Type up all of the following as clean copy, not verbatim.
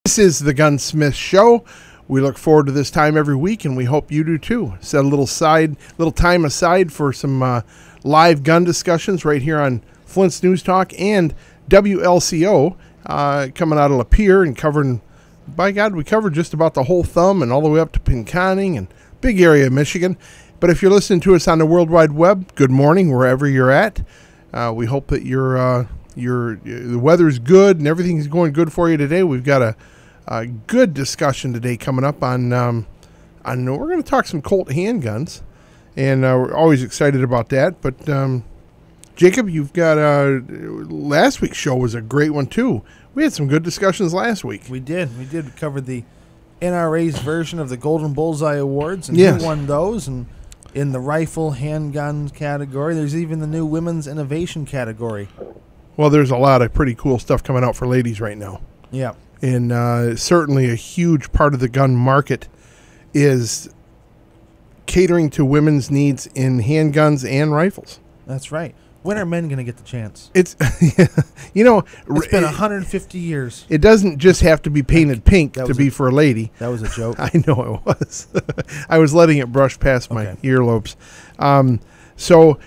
This is the Gunsmith Show. We look forward to this time every week, and we hope you do too. Set a little time aside for some live gun discussions right here on Flint's News Talk and WLCO, coming out of Lapeer and covering. By God, we covered just about the whole thumb and all the way up to Pinconning and big area of Michigan. But if you're listening to us on the World Wide Web, good morning wherever you're at. We hope that the weather's good and everything's going good for you today. We've got a good discussion today coming up on we're going to talk some Colt handguns, and we're always excited about that. But Jacob, you've got last week's show was a great one too. We had some good discussions last week. We did cover the NRA's version of the Golden Bullseye Awards and yes. Who won those, and in the rifle handgun category, there's even the new Women's Innovation category. Well, there's a lot of pretty cool stuff coming out for ladies right now. Yeah. And certainly a huge part of the gun market is catering to women's needs in handguns and rifles. That's right. When are men going to get the chance? It's, it's been 150 years. It doesn't just have to be painted pink to be for a lady. That was a joke. I know it was. I was letting it brush past my earlobes. So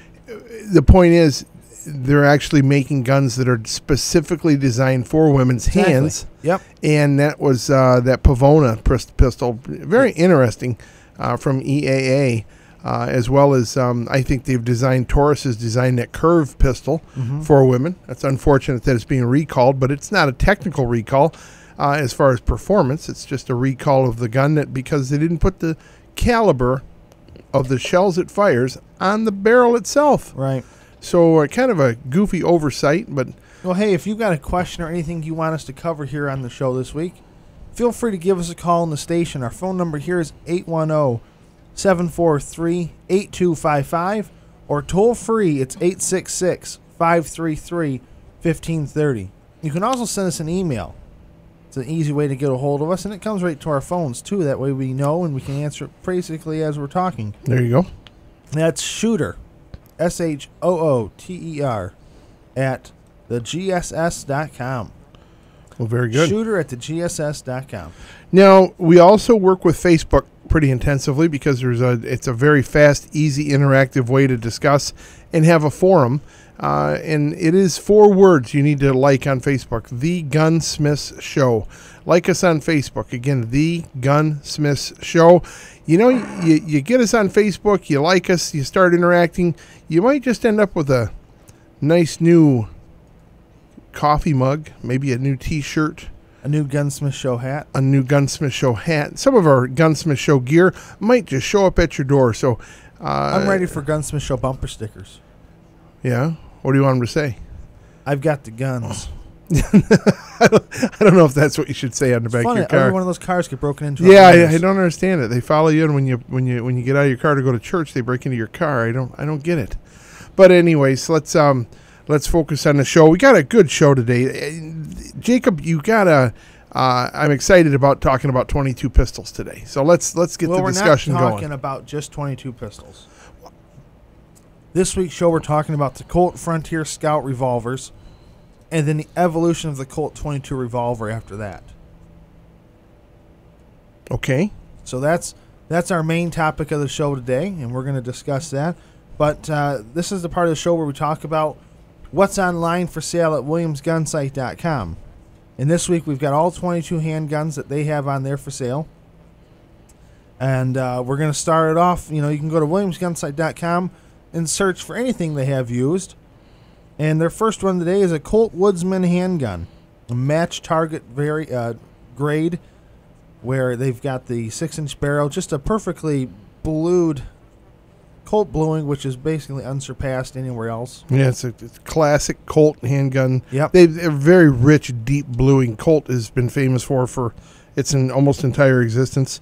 the point is, they're actually making guns that are specifically designed for women's hands. Yep. And that was that Pavona pistol. Very interesting from EAA. As well as I think Taurus has designed that curved pistol for women. That's unfortunate that it's being recalled, but it's not a technical recall as far as performance. It's just a recall of the gun because they didn't put the caliber of the shells it fires on the barrel itself. Right. So kind of a goofy oversight. But well, hey, if you've got a question or anything you want us to cover here on the show this week, feel free to give us a call on the station. Our phone number here is 810-743-8255, or toll free, it's 866-533-1530. You can also send us an email. It's an easy way to get a hold of us, and it comes right to our phones too. That way we know and we can answer it basically as we're talking. There you go. That's Shooter, SHOOTER, at thegss.com. Well, very good. Shooter at thegss.com. Now, we also work with Facebook pretty intensively because it's a very fast, easy, interactive way to discuss and have a forum. And it is 4 words you need to like on Facebook: The Gunsmiths Show. Like us on Facebook. Again, The Gunsmiths Show. You know, you get us on Facebook, you like us, you start interacting, you might just end up with a nice new coffee mug, maybe a new T-shirt. A new Gunsmith Show hat. A new Gunsmith Show hat. Some of our Gunsmith Show gear might just show up at your door. So I'm ready for Gunsmith Show bumper stickers. Yeah? What do you want them to say? I've got the guns. I don't know if that's what you should say on the back of your car. Every one of those cars get broken into. Yeah, I don't understand it. They follow you, and when you get out of your car to go to church, they break into your car. I don't get it. But anyways, let's focus on the show. We got a good show today. Jacob, I'm excited about talking about 22 pistols today. So let's get the discussion going. We're not talking about just 22 pistols. This week's show, we're talking about the Colt Frontier Scout revolvers, and then the evolution of the Colt 22 revolver after that. Okay. So that's our main topic of the show today, and we're going to discuss that. But this is the part of the show where we talk about what's online for sale at WilliamsGunsight.com. And this week we've got all 22 handguns that they have on there for sale. And we're going to start it off. You can go to WilliamsGunsight.com and search for anything they have used. And their first one today is a Colt Woodsman handgun, a match target grade, where they've got the 6-inch barrel, just a perfectly blued Colt bluing, which is basically unsurpassed anywhere else. Yeah, it's a classic Colt handgun. Yep. They're very rich, deep bluing. Colt has been famous for its almost entire existence.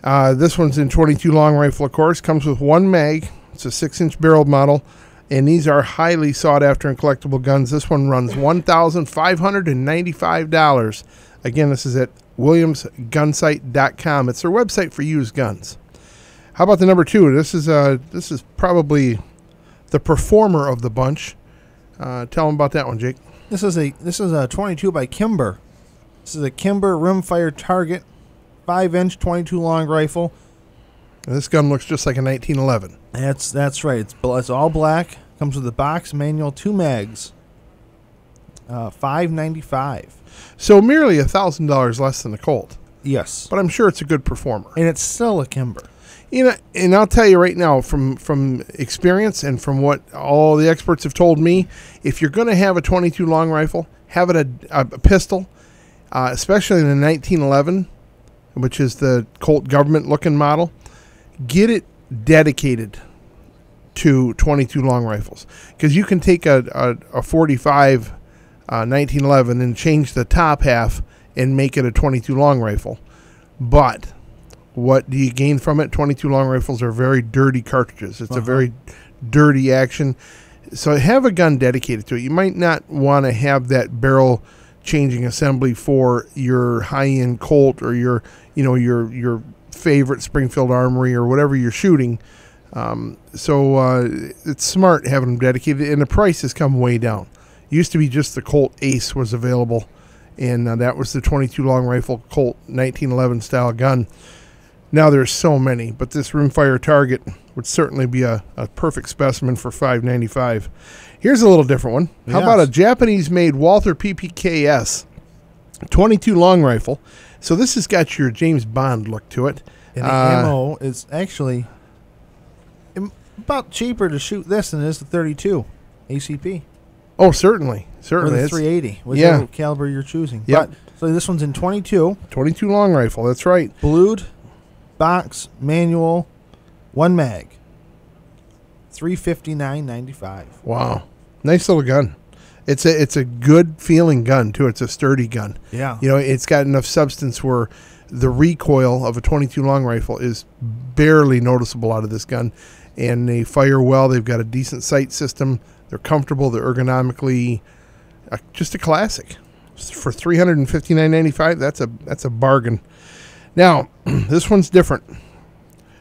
This one's in 22 long rifle, of course. Comes with 1 mag. It's a 6-inch barrel model, and these are highly sought after and collectible guns. This one runs $1,595. Again, this is at WilliamsGunsight.com. It's their website for used guns. How about the number 2? This is probably the performer of the bunch. Tell them about that one, Jake. This is a 22 by Kimber. This is a Kimber rimfire target, 5-inch 22 long rifle. This gun looks just like a 1911. That's right. It's all black. Comes with a box, manual, 2 mags. $595. So merely $1,000 less than the Colt. Yes. But I'm sure it's a good performer. And it's still a Kimber. You know, and I'll tell you right now, from experience and from what all the experts have told me, if you're going to have a 22 long rifle, have it a pistol, especially in the 1911, which is the Colt government-looking model. Get it dedicated to 22 long rifles, because you can take a 45 1911 and change the top half and make it a 22 long rifle, but what do you gain from it? 22 long rifles are very dirty cartridges. It's a very dirty action. So have a gun dedicated to it. You might not want to have that barrel changing assembly for your high-end Colt or your favorite Springfield Armory or whatever you're shooting. So it's smart having them dedicated, and the price has come way down. It used to be just the Colt Ace was available, and that was the 22 long rifle Colt 1911 style gun. Now there's so many, but this rimfire target would certainly be a perfect specimen for $595. Here's a little different one. How about a Japanese-made Walther PPKS 22 long rifle? So this has got your James Bond look to it. And the ammo is actually about cheaper to shoot this than it is the 32 ACP. Oh, certainly. Or the 380, whichever caliber you're choosing. Yep. So this one's in 22. 22 long rifle, that's right. Blued, box, manual, 1 mag. $359.95. Wow. Nice little gun. It's a good feeling gun too. It's a sturdy gun. Yeah. You know, it's got enough substance where the recoil of a 22 long rifle is barely noticeable out of this gun, and they fire well. They've got a decent sight system. They're comfortable. They're ergonomically just a classic. For $359.95, that's a bargain. Now, this one's different.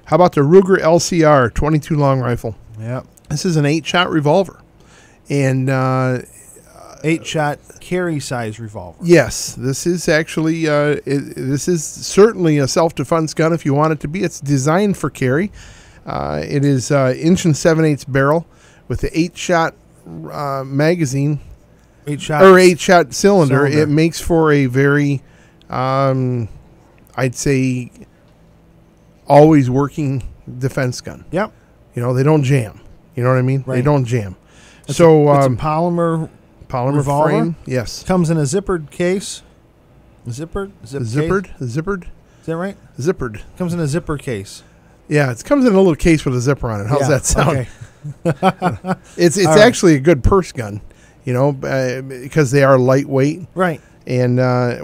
How about the Ruger LCR 22 long rifle? Yep. This is an 8-shot revolver. And 8-shot carry size revolver. Yes, this is actually this is certainly a self-defense gun if you want it to be. It's designed for carry. It is 1 7/8 barrel with the 8-shot magazine. 8-shot cylinder. It makes for a very, I'd say, always working defense gun. Yep. You know, they don't jam. You know what I mean? Right. They don't jam. It's so it's a polymer revolver. frame. Yes. Comes in a zippered case. Zippered? Zippered? Case? Is that right? Zippered. Comes in a zipper case. Yeah, it comes in a little case with a zipper on it. How's that sound? Okay. It's actually a good purse gun, you know, because they are lightweight. Right. And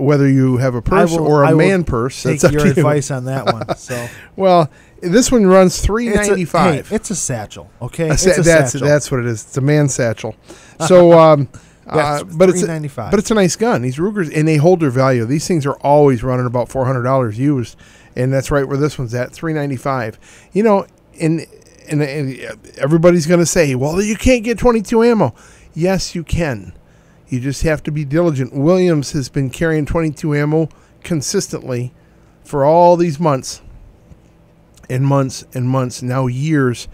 whether you have a purse or a man purse, take that's up your to you. advice on that one. So, well, this one runs $395. It's a satchel, okay? That's what it is. It's a man satchel. So, but it's $395. But it's a nice gun. These Rugers, and they hold their value. These things are always running about $400 used, and that's right where this one's at, $395. You know, and everybody's going to say, well, you can't get 22 ammo. Yes, you can. You just have to be diligent. Williams has been carrying 22 ammo consistently for all these months and months and months, now years.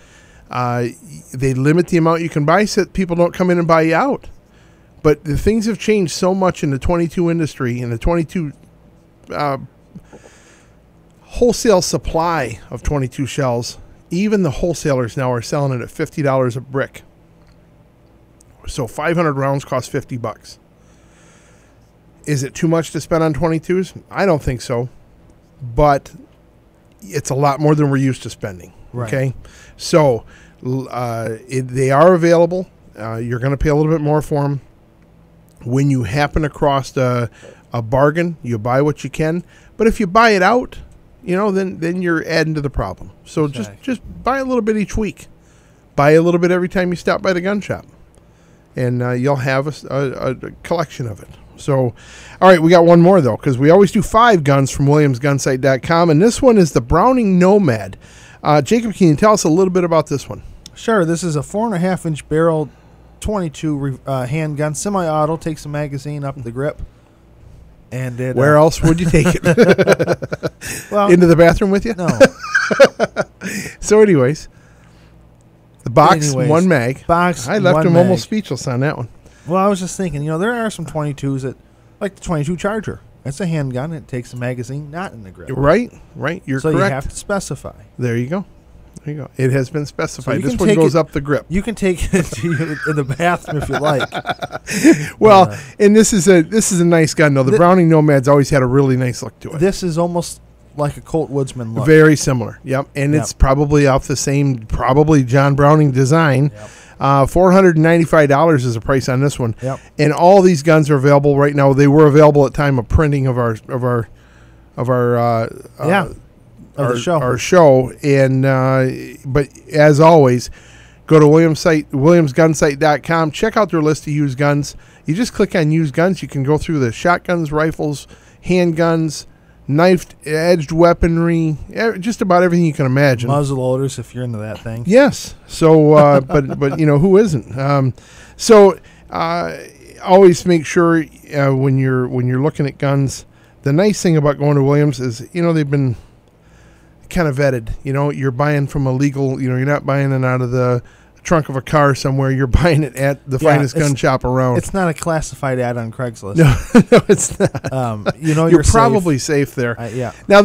They limit the amount you can buy so that people don't come in and buy you out. But the things have changed so much in the 22 industry, and the 22 wholesale supply of 22 shells. Even the wholesalers now are selling it at $50 a brick. So 500 rounds cost $50. Is it too much to spend on 22s? I don't think so. But it's a lot more than we're used to spending. Right. Okay? So they are available. You're going to pay a little bit more for them. When you happen across a bargain, you buy what you can. But if you buy it out, you know, then you're adding to the problem. So just buy a little bit each week. Buy a little bit every time you stop by the gun shop. And you'll have a collection of it. So, all right, we got one more, though, because we always do 5 guns from WilliamsGunsight.com, and this one is the Browning Nomad. Jacob, can you tell us a little bit about this one? Sure. This is a 4.5-inch barrel 22 handgun, semi-auto, takes the magazine up the grip. And it, where else would you take it? well, Into the bathroom with you? No. So, anyways, the box, one mag. Box, I left one him mag. almost speechless on that one. Well, I was just thinking, there are some 22s that, like the 22 Charger. It's a handgun. It takes a magazine, not in the grip. Right. You're so correct. You have to specify. There you go. It has been specified. So this one goes up the grip. You can take it in the bathroom if you like. Well, and this is a nice gun though. The Browning Nomad's always had a really nice look to it. This is almost like a Colt Woodsman look. Very similar. Yep. And it's probably off the same John Browning design. Yep. $495 is the price on this one. Yep. And all these guns are available right now. They were available at time of printing of our show. Our show. And but as always, go to williamsgunsite.com. Check out their list of used guns. You just click on used guns. You can go through the shotguns, rifles, handguns, knifed edged weaponry, just about everything you can imagine. Muzzle loaders, if you're into that thing. Yes. So, but who isn't? Always make sure when you're looking at guns. The nice thing about going to Williams is they've been kind of vetted. You're buying from a legal. You're not buying it out of the trunk of a car somewhere. You're buying it at the finest gun shop around. It's not a classified ad on Craigslist. No, it's not. You're probably safe there. Yeah. Now,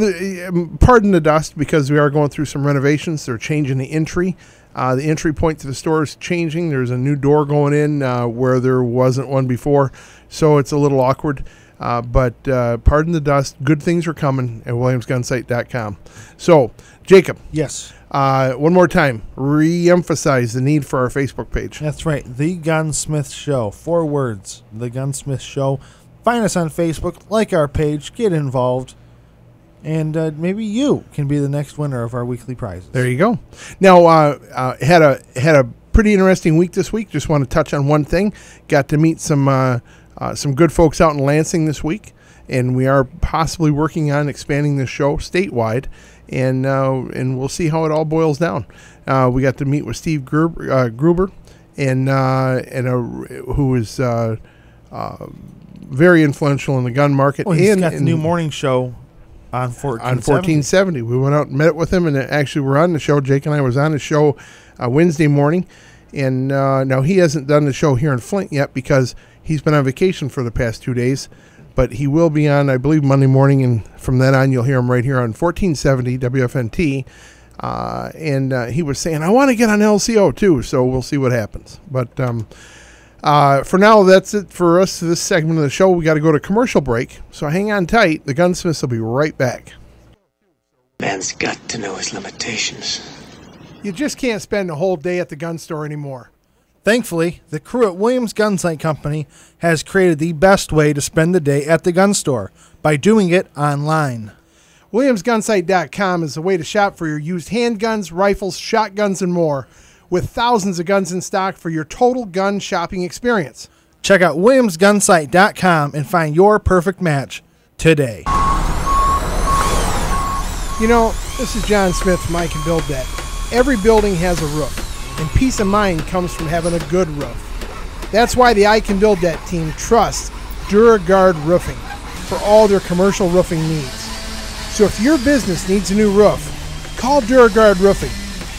pardon the dust because we are going through some renovations. They're changing the entry. The entry point to the store is changing. There's a new door going in where there wasn't one before, so it's a little awkward. But pardon the dust. Good things are coming at WilliamsGunsite.com. So, Jacob. Yes. One more time, re-emphasize the need for our Facebook page. That's right. The Gunsmith Show. 4 words. The Gunsmith Show. Find us on Facebook. Like our page. Get involved. And maybe you can be the next winner of our weekly prizes. There you go. Now, had a pretty interesting week this week. Just want to touch on one thing. Got to meet some good folks out in Lansing this week. And we are possibly working on expanding the show statewide. And we'll see how it all boils down. We got to meet with Steve Gruber, who is very influential in the gun market. Well, he's got the new morning show on 1470. We went out and met with him, and actually we're on the show. Jake and I was on the show Wednesday morning. And now he hasn't done the show here in Flint yet because he's been on vacation for the past 2 days. But he will be on, I believe, Monday morning, and from then on, you'll hear him right here on 1470 WFNT. And he was saying, I want to get on LCO, too, so we'll see what happens. But for now, that's it for us, this segment of the show. We got to go to commercial break, so hang on tight. The Gunsmiths will be right back. Man's got to know his limitations. You just can't spend a whole day at the gun store anymore. Thankfully, the crew at Williams Gunsight Company has created the best way to spend the day at the gun store by doing it online. WilliamsGunsight.com is the way to shop for your used handguns, rifles, shotguns, and more, with thousands of guns in stock for your total gun shopping experience. Check out WilliamsGunsight.com and find your perfect match today. This is John Smith from I Can Build That. Every building has a roof. And peace of mind comes from having a good roof. That's why the I Can Build That team trusts DuraGuard Roofing for all their commercial roofing needs. So if your business needs a new roof, call DuraGuard Roofing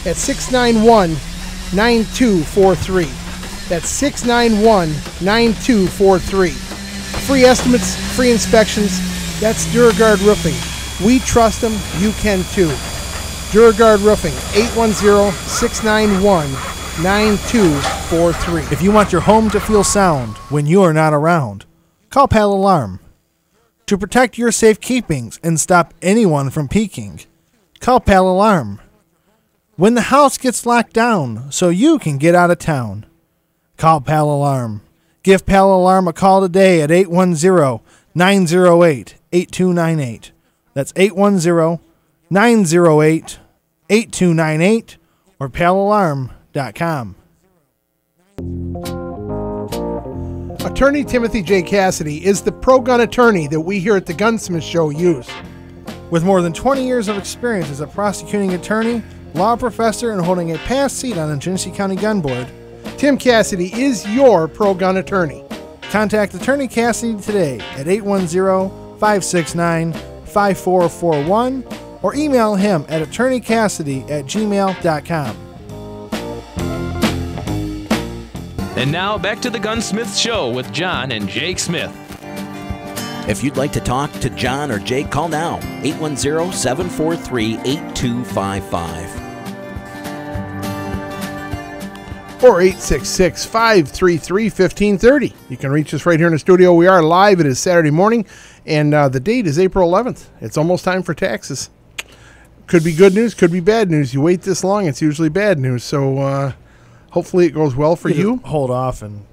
at 691-9243. That's 691-9243. Free estimates, free inspections. That's DuraGuard Roofing. We trust them. You can too. DuraGuard Roofing, 810-691-9243. If you want your home to feel sound when you are not around, call Pal Alarm. To protect your safekeepings and stop anyone from peeking, call Pal Alarm. When the house gets locked down so you can get out of town, call Pal Alarm. Give Pal Alarm a call today at 810-908-8298. That's 810-908-8298 or palalarm.com. Attorney Timothy J. Cascady is the pro-gun attorney that we here at the Gunsmith Show use. With more than 20 years of experience as a prosecuting attorney, law professor, and holding a past seat on the Genesee County Gun Board, Tim Cascady is your pro-gun attorney. Contact Attorney Cascady today at 810-569-5441 or email him at attorneycassidy@gmail.com. And now back to the Gunsmith Show with John and Jake Smith. If you'd like to talk to John or Jake, call now, 810-743-8255. Or 866-533-1530. You can reach us right here in the studio. We are live. It is Saturday morning, and the date is April 11th. It's almost time for taxes. Could be good news, could be bad news. You wait this long, it's usually bad news. So hopefully it goes well for you. Hold off, and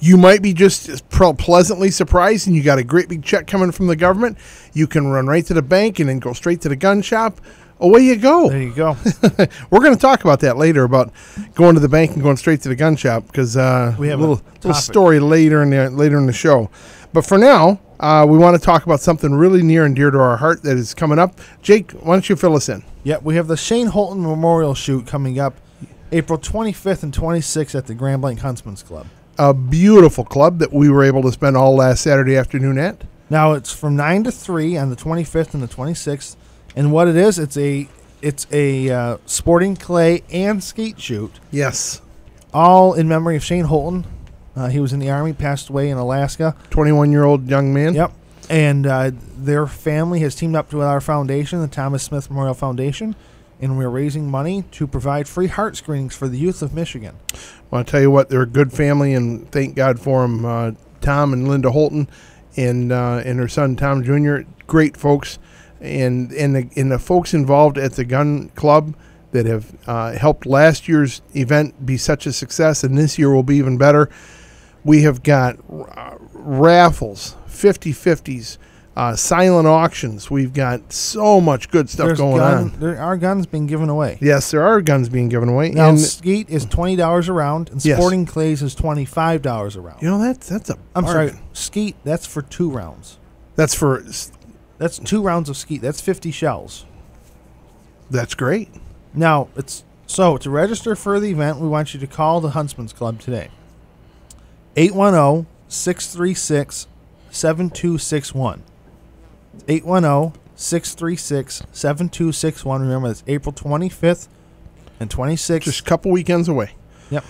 you might be just pleasantly surprised, and you got a great big check coming from the government. You can run right to the bank and then go straight to the gun shop. Away you go. there you go. We're going to talk about that later, about going to the bank and going straight to the gun shop, because We have a little topic. story later in the show. But for now, we want to talk about something really near and dear to our heart that is coming up. Jake, why don't you fill us in? Yeah, we have the Shane Holton Memorial Shoot coming up April 25th and 26th at the Grand Blanc Huntsman's Club. A beautiful club that we were able to spend all last Saturday afternoon at. Now it's from 9 to 3 on the 25th and the 26th. And what it is, it's a sporting clay and skate shoot, Yes. all in memory of Shane Holton. He was in the Army, passed away in Alaska. 21-year-old young man. Yep. And their family has teamed up with our foundation, the Thomas Smith Memorial Foundation, and we're raising money to provide free heart screenings for the youth of Michigan. Well, I'll tell you what, they're a good family, and thank God for them. Tom and Linda Holton and her son Tom Jr., great folks. And the folks involved at the gun club that have helped last year's event be such a success, and this year will be even better. We have got raffles, 50-50s, silent auctions. We've got so much good stuff going on. There are guns being given away. Yes, there are guns being given away. Now, and skeet is $20 a round, and Yes. sporting clays is $25 a round. you know that's a I'm sorry, bargain. skeet, that's for 2 rounds. That's That's 2 rounds of skeet. That's 50 shells. that's great. Now, to register for the event, we want you to call the Huntsman's Club today. 810-636-7261. 810-636-7261. Remember, that's April 25th and 26th. Just a couple weekends away. Yep.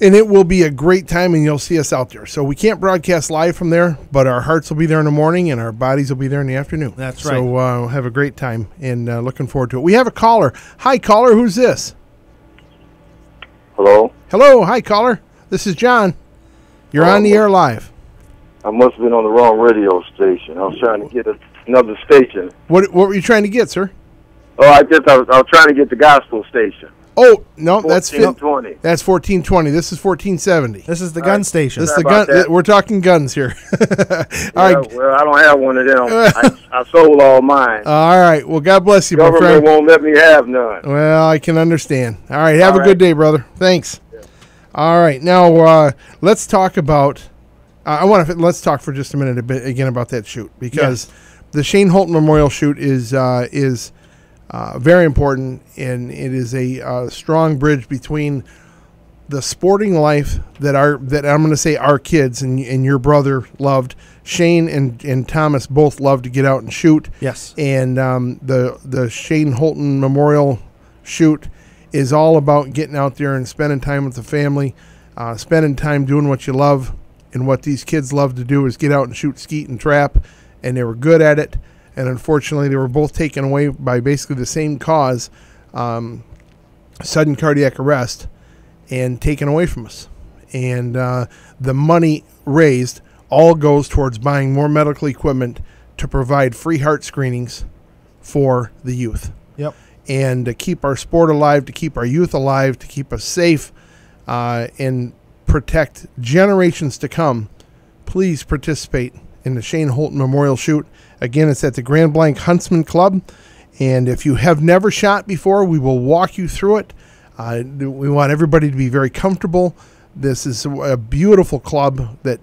And it will be a great time, and you'll see us out there. So we can't broadcast live from there, but our hearts will be there in the morning, and our bodies will be there in the afternoon. That's right. So we'll have a great time, and looking forward to it. We have a caller. Hi, caller. Who's this? Hello? Hello. Hi, caller. This is John. You're on the air live. I must have been on the wrong radio station. I was trying to get another station. What were you trying to get, sir? Oh, I was trying to get the gospel station. Oh, no, that's 1420. That's 1420. This is 1470. This is the gun station. This is the Sorry about gun. that. We're talking guns here. All right. Well, I don't have one of them. I sold all mine. All right. Well, God bless you, my Government friend. won't let me have none. Well, I can understand. All right. Have All a good right. day, brother. Thanks. Yeah. All right. Now, let's talk about. Let's talk for just a minute again about that shoot, because the Shane Holton Memorial Shoot is very important, and it is a strong bridge between the sporting life that I'm going to say our kids and your brother loved. Shane and Thomas both loved to get out and shoot. Yes. And the Shane Holton Memorial Shoot is all about getting out there and spending time with the family, spending time doing what you love. And what these kids love to do is get out and shoot skeet and trap, and they were good at it. And unfortunately, they were both taken away by basically the same cause, sudden cardiac arrest, and taken away from us. And the money raised all goes towards buying more medical equipment to provide free heart screenings for the youth. Yep. And to keep our sport alive, to keep our youth alive, to keep us safe, and protect generations to come. Please participate in the Shane Holton Memorial Shoot. Again, it's at the Grand Blanc Huntsman Club. And if you have never shot before, we will walk you through it. We want everybody to be very comfortable. This is a beautiful club that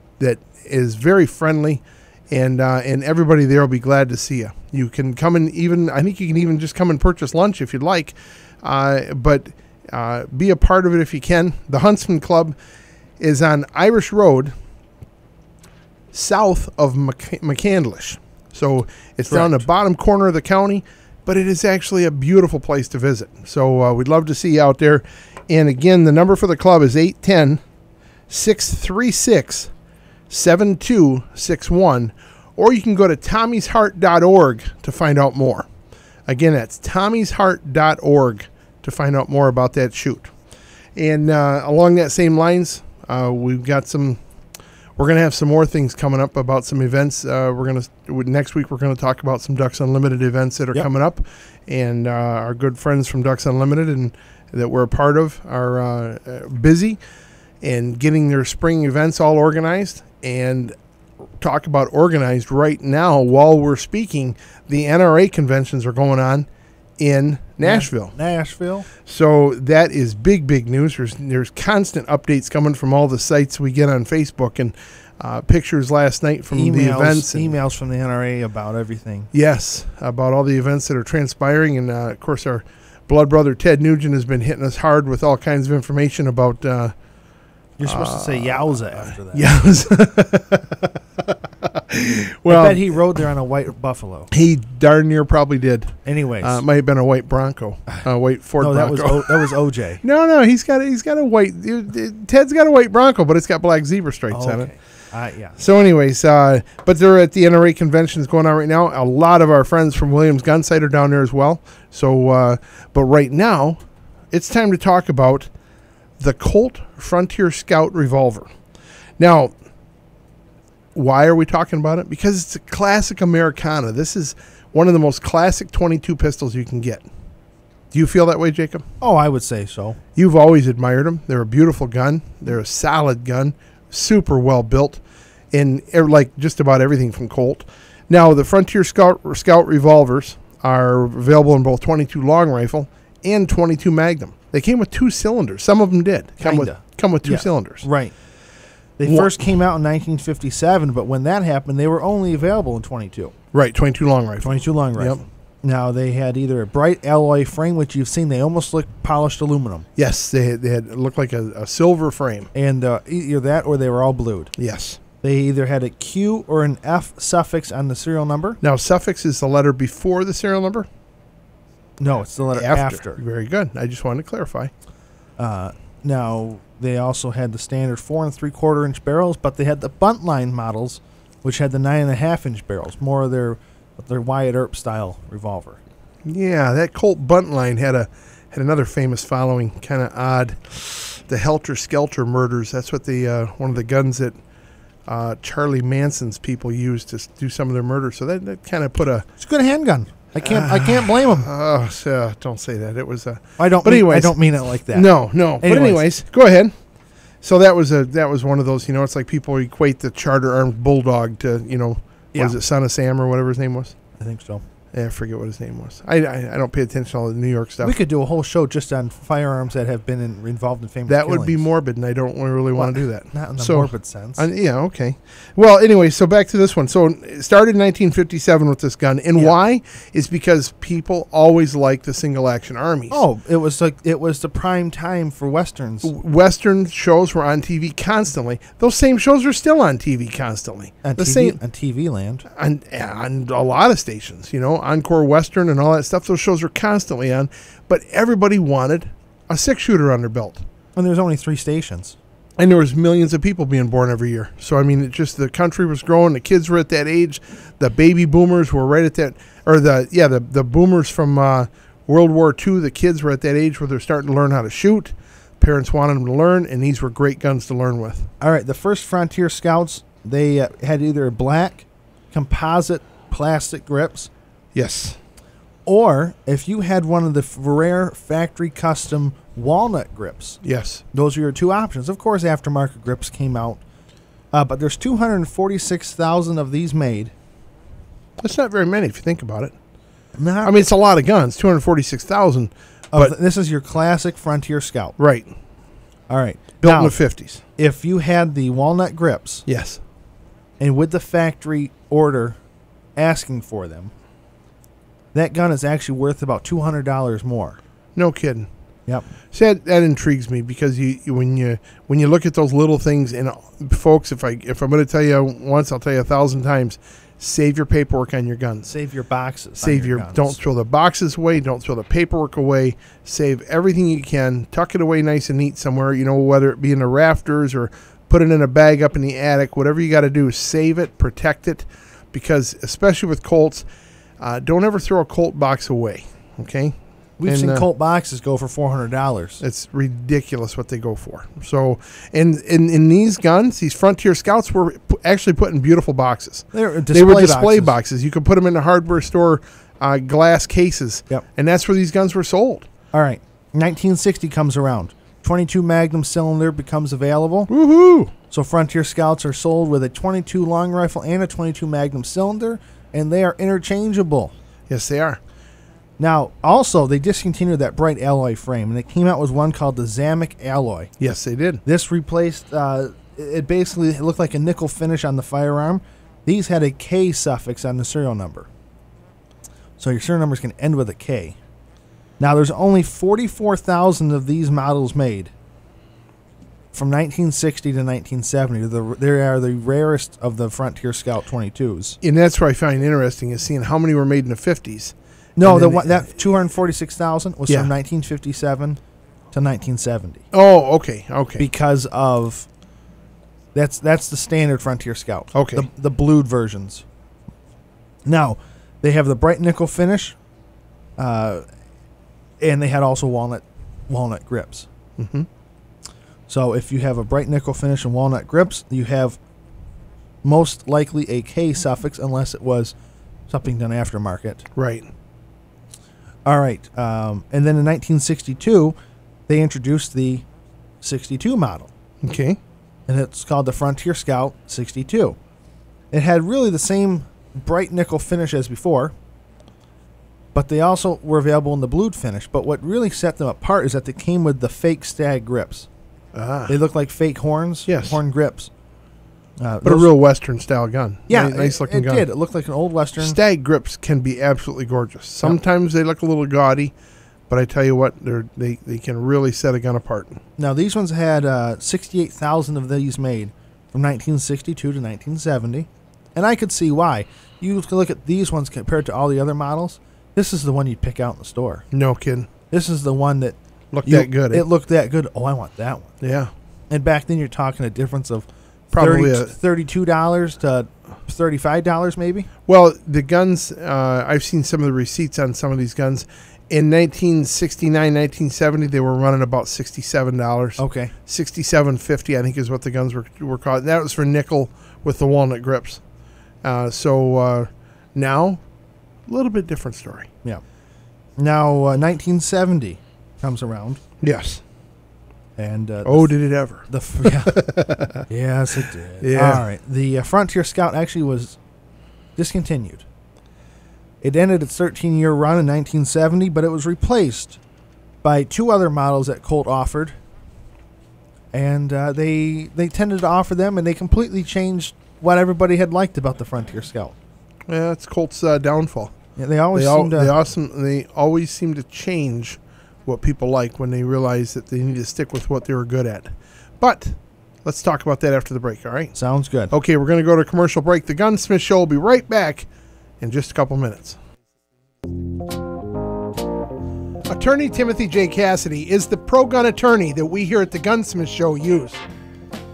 is very friendly, and everybody there will be glad to see you. You can come and I think you can even just come and purchase lunch if you'd like, but be a part of it if you can. The Huntsman Club is on Irish Road south of McCandlish. So it's down the bottom corner of the county, but it is actually a beautiful place to visit. So we'd love to see you out there. And again, the number for the club is 810-636-7261, or you can go to tommysheart.org to find out more. Again, that's tommysheart.org to find out more about that shoot. And along that same lines, we've got we're going to have some more things coming up about some events. Next week, we're going to talk about some Ducks Unlimited events that are coming up. And our good friends from Ducks Unlimited and that we're a part of are busy and getting their spring events all organized. And talk about organized right now while we're speaking, the NRA conventions are going on in Nashville. So that is big news. There's constant updates coming from all the sites we get on Facebook and pictures last night from the events. Emails from the NRA about everything. Yes, about all the events that are transpiring. And, of course, our blood brother Ted Nugent has been hitting us hard with all kinds of information about... You're supposed to say Yowza after that. Yowza. Well, I bet he rode there on a white Buffalo. He darn near probably did. Anyways, might have been a white Bronco, white Ford Bronco. that was OJ. No, he's got a white. Ted's got a white Bronco, but it's got black zebra stripes on it. Yeah. So, anyways, but they're at the NRA conventions going on right now. A lot of our friends from Williams Gun Sight are down there as well. So, but right now, it's time to talk about the Colt Frontier Scout revolver. Now, why are we talking about it? Because it's a classic Americana. This is one of the most classic 22 pistols you can get. Do you feel that way, Jacob? Oh, I would say so. You've always admired them. They're a beautiful gun. They're a solid gun, super well built, and like just about everything from Colt. Now, the Frontier Scout revolvers are available in both 22 long rifle and 22 Magnum. They came with 2 cylinders. Some of them did come with 2 cylinders. Right. They first came out in 1957, but when that happened, they were only available in 22. Right, 22 long rifle. 22 long rifle. Yep. Now, they had either a bright alloy frame, which you've seen. They almost look polished aluminum. Yes, they had looked like a silver frame. And either that or they were all blued. Yes. They either had a Q or an F suffix on the serial number. Now, suffix is the letter before the serial number? No, it's the letter after. Very good. I just wanted to clarify. Now, they also had the standard 4 3/4 inch barrels, but they had the Buntline models, which had the 9.5 inch barrels, more of their Wyatt Earp style revolver. Yeah, that Colt Buntline had another famous following, kind of odd. The Helter Skelter murders. That's what one of the guns that Charlie Manson's people used to do some of their murders. So that kind of put It's a good handgun. I can't blame them. Don't say that. It was I don't mean it like that. No. But anyways, go ahead. So that was one of those. It's like people equate the Charter Armed Bulldog to was it Son of Sam or whatever his name was? I think so. Yeah, I forget what his name was. I don't pay attention to all the New York stuff. We could do a whole show just on firearms that have been involved in famous That killings. Would be morbid, and I don't really want to do that. Not in the morbid sense. Yeah, okay. Well, anyway, so back to this one. So it started in 1957 with this gun, and why is because people always liked the single-action armies. Oh, it was the prime time for Westerns. Western shows were on TV constantly. Those same shows are still on TV constantly. On TV land. On a lot of stations, Encore Western and all that stuff. Those shows are constantly on, but everybody wanted a 6-shooter on their belt. And there's only 3 stations. And there was millions of people being born every year. So, I mean, the country was growing. The kids were at that age. The baby boomers were right at that, or the boomers from World War II, the kids were at that age where they're starting to learn how to shoot. Parents wanted them to learn, and these were great guns to learn with. All right, the first Frontier Scouts, they had either black composite plastic grips. Yes. Or if you had one of the rare factory custom walnut grips. Yes. Those are your 2 options. Of course, aftermarket grips came out. But there's 246,000 of these made. That's not very many if you think about it. I mean, it's a lot of guns, 246,000. But this is your classic Frontier Scout. Right. All right. Built in the 50s. If you had the walnut grips. Yes. And with the factory order asking for them, that gun is actually worth about $200 more. No kidding. Yep. So that intrigues me because when you look at those little things, and folks, if I'm going to tell you once, I'll tell you 1,000 times. Save your paperwork on your guns. Save your boxes. Save your guns. Don't throw the boxes away. Don't throw the paperwork away. Save everything you can. Tuck it away nice and neat somewhere. Whether it be in the rafters or put it in a bag up in the attic. Whatever you got to do, save it, protect it, because especially with Colts, don't ever throw a Colt box away. Okay. We've seen Colt boxes go for $400. It's ridiculous what they go for. So, in these guns, these Frontier Scouts were actually put in beautiful boxes. They were display boxes. You could put them in the hardware store glass cases. Yep. And that's where these guns were sold. All right. 1960 comes around. 22 Magnum cylinder becomes available. Woohoo! So Frontier Scouts are sold with a 22 long rifle and a 22 Magnum cylinder, and they are interchangeable. Yes, they are. Now, also, they discontinued that bright alloy frame, and they came out with one called the Zamek alloy. Yes, they did. This replaced, it basically looked like a nickel finish on the firearm. These had a K suffix on the serial number. So your serial numbers can end with a K. Now, there's only 44,000 of these models made from 1960 to 1970. They are the rarest of the Frontier Scout 22s. And that's what I find interesting is seeing how many were made in the 50s. No, that 246,000 was Yeah. from 1957 to 1970. Oh, okay. Because of that's the standard Frontier Scout. Okay. The blued versions. Now, they have the bright nickel finish, and they had also walnut grips. Mm-hmm. So if you have a bright nickel finish and walnut grips, you have most likely a K suffix unless it was something done aftermarket. Right. All right. And then in 1962, they introduced the 62 model. Okay. And it's called the Frontier Scout 62. It had really the same bright nickel finish as before, but they also were available in the blued finish. But what really set them apart is that they came with the fake stag grips. They look like fake horns, horn grips. But a real Western-style gun. Yeah, nice-looking gun. It did. It looked like an old Western. Stag grips can be absolutely gorgeous. Sometimes they look a little gaudy, but I tell you what, they can really set a gun apart. Now, these ones had 68,000 of these made from 1962 to 1970, and I could see why. You look at these ones compared to all the other models, this is the one you'd pick out in the store. No kidding. This is the one that looked that good. It looked that good. Oh, I want that one. Yeah. And back then, you're talking a difference of probably $32 to $35 maybe. Well, the guns, I've seen some of the receipts on some of these guns. In 1969, 1970, they were running about $67. Okay. $67.50, I think, is what the guns were called. That was for nickel with the walnut grips. So now, a little bit different story. Yeah. Now, 1970 comes around. Yes. And did it ever? Yes, it did. Yeah. All right. The Frontier Scout actually was discontinued. It ended its 13-year run in 1970, but it was replaced by two other models that Colt offered. And they tended to offer them, and they completely changed what everybody had liked about the Frontier Scout. Yeah, it's Colt's downfall. Yeah, they always seem to change what people like when they realize that they need to stick with what they were good at. But let's talk about that after the break, all right? Sounds good. Okay, we're going to go to a commercial break. The Gunsmith Show will be right back in just a couple minutes. Attorney Timothy J. Cascady is the pro-gun attorney that we here at the Gunsmith Show use.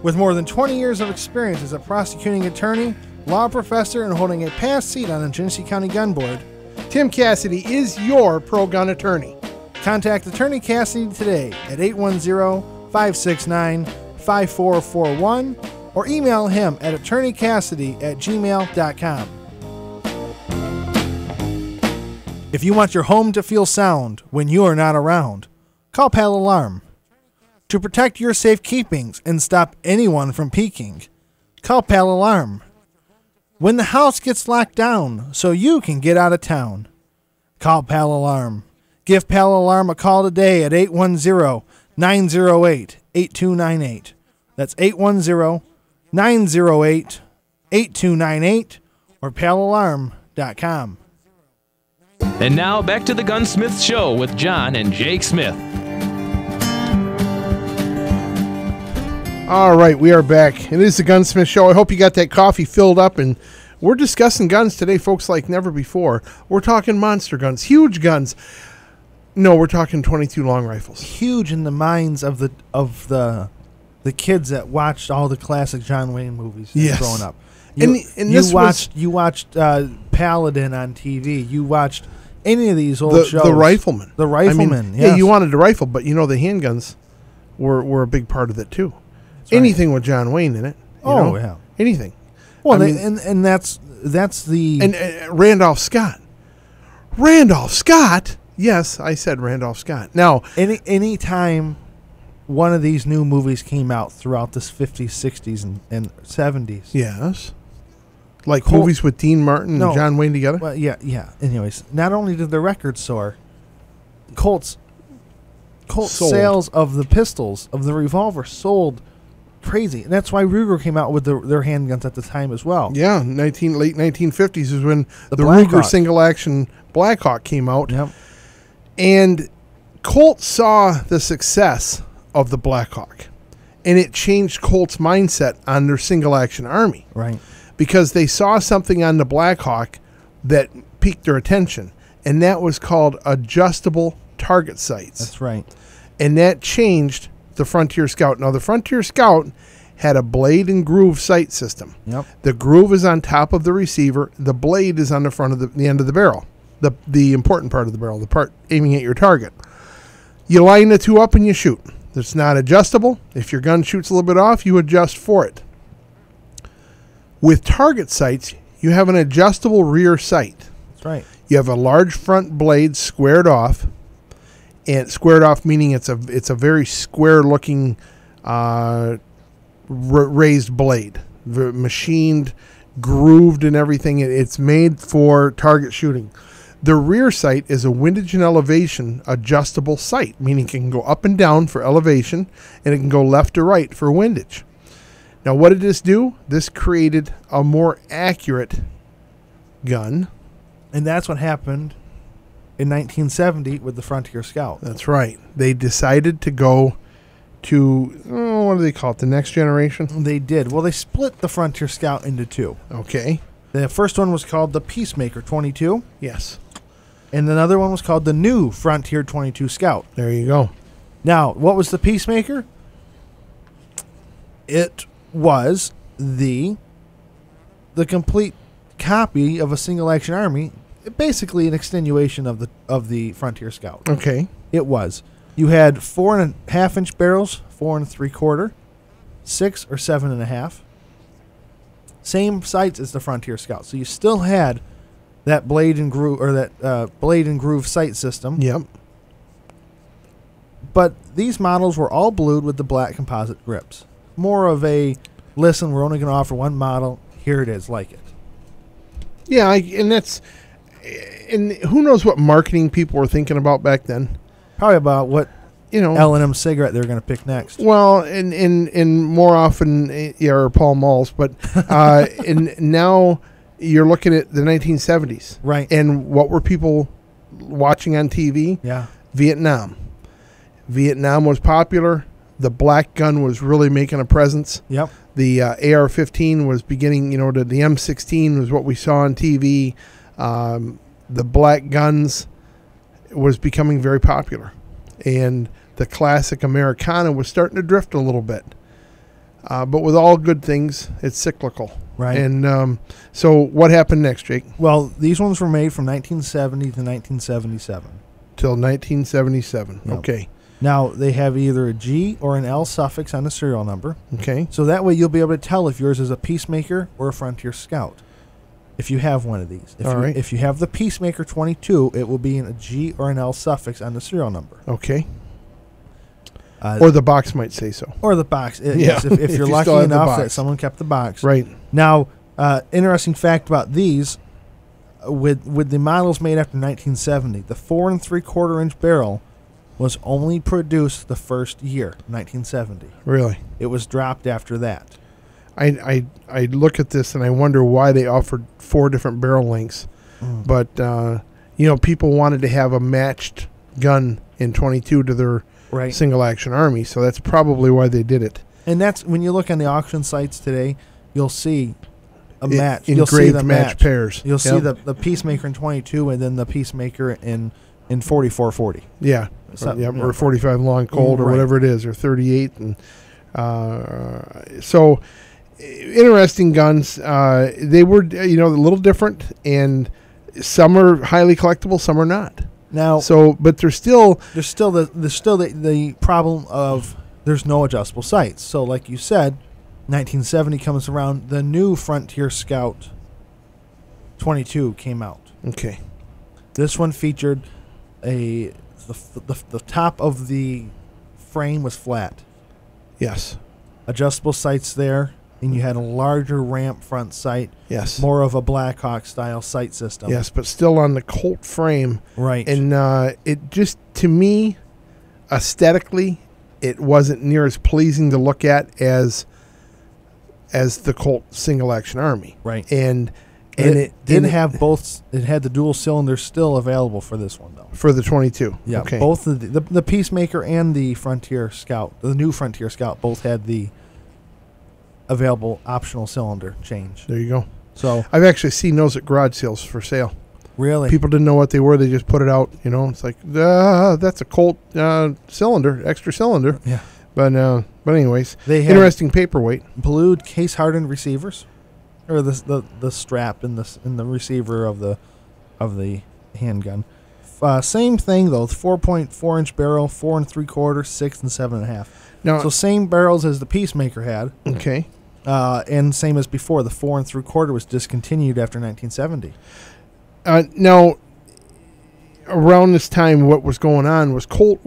With more than 20 years of experience as a prosecuting attorney, law professor, and holding a past seat on the Genesee County Gun Board, Tim Cascady is your pro-gun attorney. Contact Attorney Cascady today at 810-569-5441 or email him at attorneycassidy@gmail.com. If you want your home to feel sound when you are not around, call Pal Alarm. To protect your safekeepings and stop anyone from peeking, call Pal Alarm. When the house gets locked down so you can get out of town, call Pal Alarm. Give Pal Alarm a call today at 810-908-8298. That's 810-908-8298 or palalarm.com. And now back to the Gunsmith Show with John and Jake Smith. All right, we are back. It is the Gunsmith Show. I hope you got that coffee filled up, and we're discussing guns today, folks, like never before. We're talking monster guns, huge guns. No, we're talking 22 long rifles. Huge in the minds of the kids that watched all the classic John Wayne movies growing up. You watched Paladin on TV. You watched any of these old shows. The Rifleman. The Rifleman, I mean, yes. Yeah, you wanted a rifle, but the handguns were a big part of it too. That's right. Anything with John Wayne in it. Yeah. Anything. Well, and that's the... And Randolph Scott. Randolph Scott? Yes, I said Randolph Scott. Now... Any time one of these new movies came out throughout this 50s, 60s, and 70s... Yes. Like movies with Dean Martin and John Wayne together? Well, yeah. Anyways, not only did the records soar, Colt's sales of the pistols, of the revolver, sold crazy. And that's why Ruger came out with their handguns at the time as well. Yeah, late 1950s is when the Black Ruger Hawk. single-action Blackhawk came out. Yep. And Colt saw the success of the Blackhawk, and it changed Colt's mindset on their single-action army. Right. Because they saw something on the Blackhawk that piqued their attention, and that was called adjustable target sights. That's right. And that changed the Frontier Scout. Now, the Frontier Scout had a blade and groove sight system. Yep. The groove is on top of the receiver. The blade is on the front of the end of the barrel, the important part of the barrel, the part aiming at your target. You line the two up and you shoot. It's not adjustable. If your gun shoots a little bit off, you adjust for it. With target sights, you have an adjustable rear sight. That's right. You have a large front blade squared off, and squared off meaning it's a very square looking raised blade, machined, grooved, and everything. It's made for target shooting. The rear sight is a windage and elevation adjustable sight, meaning it can go up and down for elevation, and it can go left to right for windage. Now, what did this do? This created a more accurate gun. And that's what happened in 1970 with the Frontier Scout. That's right. They decided to go to, what do they call it, the next generation? They did. Well, they split the Frontier Scout into two. Okay. The first one was called the Peacemaker 22. Yes. And another one was called the new Frontier 22 Scout. There you go. Now, what was the Peacemaker? It was the complete copy of a single action army, basically an extenuation of the Frontier Scout. Okay. It was. You had 4.5 inch barrels, 4 3/4, 6 or 7.5. Same sights as the Frontier Scout, so you still had that blade and groove blade and groove sight system. Yep. But these models were all blued with the black composite grips. More of a, listen, we're only going to offer one model. Here it is, like it. Yeah, and who knows what marketing people were thinking about back then? Probably about what L&M cigarette they're going to pick next. Well, and more often, or Pall Malls, but and now you're looking at the 1970s, right? And what were people watching on TV? Yeah, Vietnam. Vietnam was popular. The black gun was really making a presence. Yep. The AR-15 was beginning, the M16 was what we saw on TV. The black guns was becoming very popular. And the classic Americana was starting to drift a little bit. But with all good things, it's cyclical. Right. And so what happened next, Jake? Well, these ones were made from 1970 to 1977. Till 1977. Yep. Okay. Now, they have either a G or an L suffix on the serial number. Okay. So that way you'll be able to tell if yours is a Peacemaker or a Frontier Scout, if you have one of these. If you have the Peacemaker 22, it will be in a G or an L suffix on the serial number. Okay. Or the box might say so. Or the box. Yeah. Yes, if you're lucky enough that someone kept the box. Right. Now, interesting fact about these, with the models made after 1970, the 4 3/4 inch barrel was only produced the first year, 1970. Really? It was dropped after that. I look at this and I wonder why they offered 4 different barrel lengths. But, people wanted to have a matched gun in 22 to their single-action army, so that's probably why they did it. And that's when you look on the auction sites today, you'll see a match. You'll see Engraved the match pairs. You'll see the Peacemaker in 22 and then the Peacemaker in 4440. Yeah. So, Or 45 long Colt or Right. whatever it is, or 38. And so interesting guns. They were, a little different, and some are highly collectible, some are not. Now, But there's still the problem of there's no adjustable sights. So, like you said, 1970 comes around. The new Frontier Scout 22 came out. okay. This one featured the top of the frame was flat, Yes. adjustable sights there, and you had a larger ramp front sight, Yes. more of a Blackhawk style sight system. Yes, but still on the Colt frame. Right. And it just, to me, aesthetically, it wasn't near as pleasing to look at as the Colt Single Action Army. Right. And it didn't have both. It had the dual cylinders still available for this one, though. for the 22. Yeah, Okay. both the Peacemaker and the Frontier Scout, the new Frontier Scout, both had the available optional cylinder change. There you go. So I've actually seen those at garage sales for sale. really, People didn't know what they were. They just put it out. It's like, that's a Colt cylinder, extra cylinder. yeah, But anyways, they had interesting paperweight. blued case hardened receivers, or the strap in the receiver of the handgun. Same thing though. 4.4 inch barrel, 4 3/4, 6 and 7.5. Now, So same barrels as the Peacemaker had, okay. and same as before. The 4 3/4 was discontinued after 1970. Now, around this time, what was going on was Colt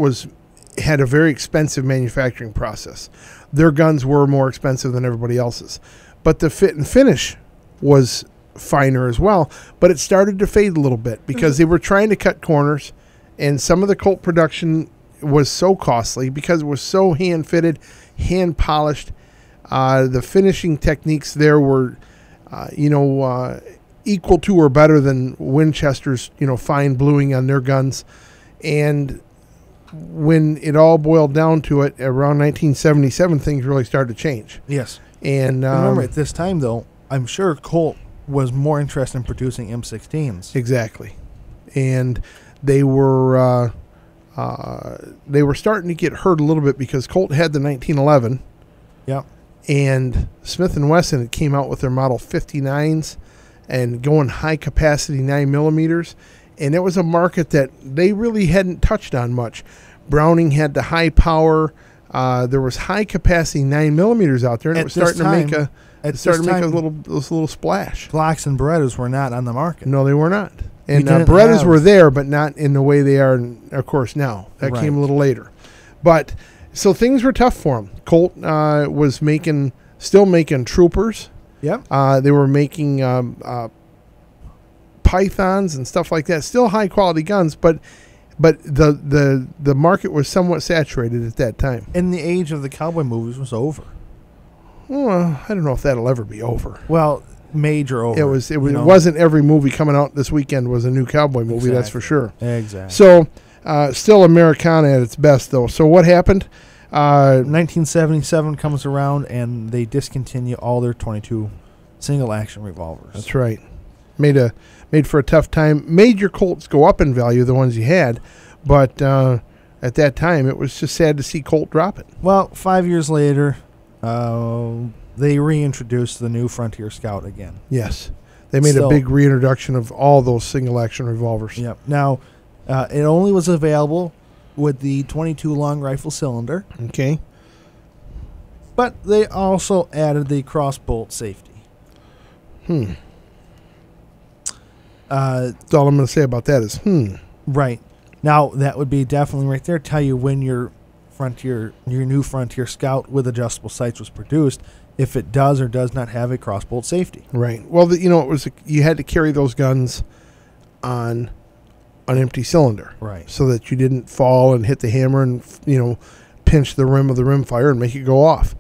had a very expensive manufacturing process. Their guns were more expensive than everybody else's, but the fit and finish was finer as well. But it started to fade a little bit because they were trying to cut corners, and some of the Colt production was so costly because it was so hand fitted, hand polished. The finishing techniques there were, equal to or better than Winchester's, fine bluing on their guns. And when it all boiled down to it, around 1977, things really started to change. Yes. And Remember, at this time, though, I'm sure Colt was more interested in producing M16s. exactly, and they were starting to get hurt a little bit because Colt had the 1911. Yep. And Smith & Wesson had came out with their Model 59s and going high capacity 9mm, and it was a market that they really hadn't touched on much. Browning had the high power. There was high capacity 9mm out there, and it was starting to make a little splash. Glocks and Berettas were not on the market. No, they were not. And didn't Berettas have- were there, but not in the way they are, of course, now. That Right. came a little later. But so things were tough for them. Colt was still making Troopers. Yep. They were making Pythons and stuff like that. Still high quality guns, but the market was somewhat saturated at that time. And the age of the cowboy movies was over. Well, I don't know if that'll ever be over. Well, major over. It wasn't every movie coming out this weekend was a new cowboy movie. That's for sure. Exactly. So, still Americana at its best, though. So what happened? 1977 comes around, and they discontinue all their 22 single-action revolvers. That's right. Made for a tough time. Made your Colts go up in value, the ones you had, but at that time, it was just sad to see Colt drop it. Well, 5 years later, they reintroduced the new Frontier Scout again. Yes. They made a big reintroduction of all those single-action revolvers. Yep. Now, it only was available with the 22 long rifle cylinder, Okay. but they also added the crossbolt safety. That's all I'm going to say about that is, Right. Now, that would be definitely right there. Tell you when your new Frontier Scout with adjustable sights was produced, if it does or does not have a crossbolt safety. Right. Well, it was you had to carry those guns on an empty cylinder, Right. so that you didn't fall and hit the hammer and pinch the rim of the rimfire and make it go off.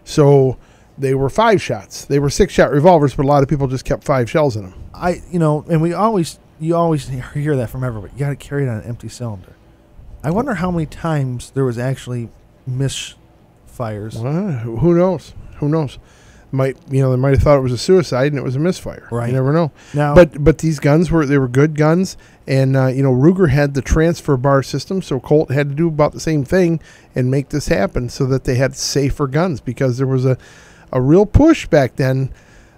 So they were 5 shots. They were 6-shot revolvers, but a lot of people just kept 5 shells in them. And you always hear that from everybody. You got to carry it on an empty cylinder. I wonder how many times there was actually fires. Who knows? Who knows? They might have thought it was a suicide and it was a misfire. Right. You never know. Now, but these guns were good guns, and Ruger had the transfer bar system, so Colt had to do about the same thing and make this happen so that they had safer guns, because there was a real push back then.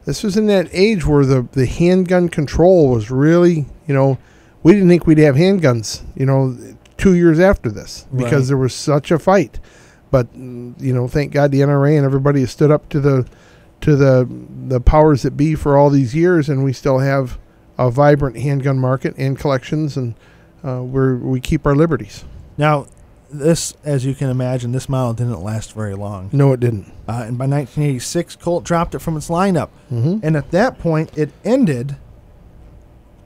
This was in that age where the handgun control was really, we didn't think we'd have handguns, 2 years after this, because there was such a fight. But thank God the NRA and everybody has stood up to the powers that be for all these years, and we still have a vibrant handgun market and collections, and where we keep our liberties. Now, this, as you can imagine, this model didn't last very long. No, it didn't. And by 1986, Colt dropped it from its lineup. Mm-hmm. And at that point, it ended,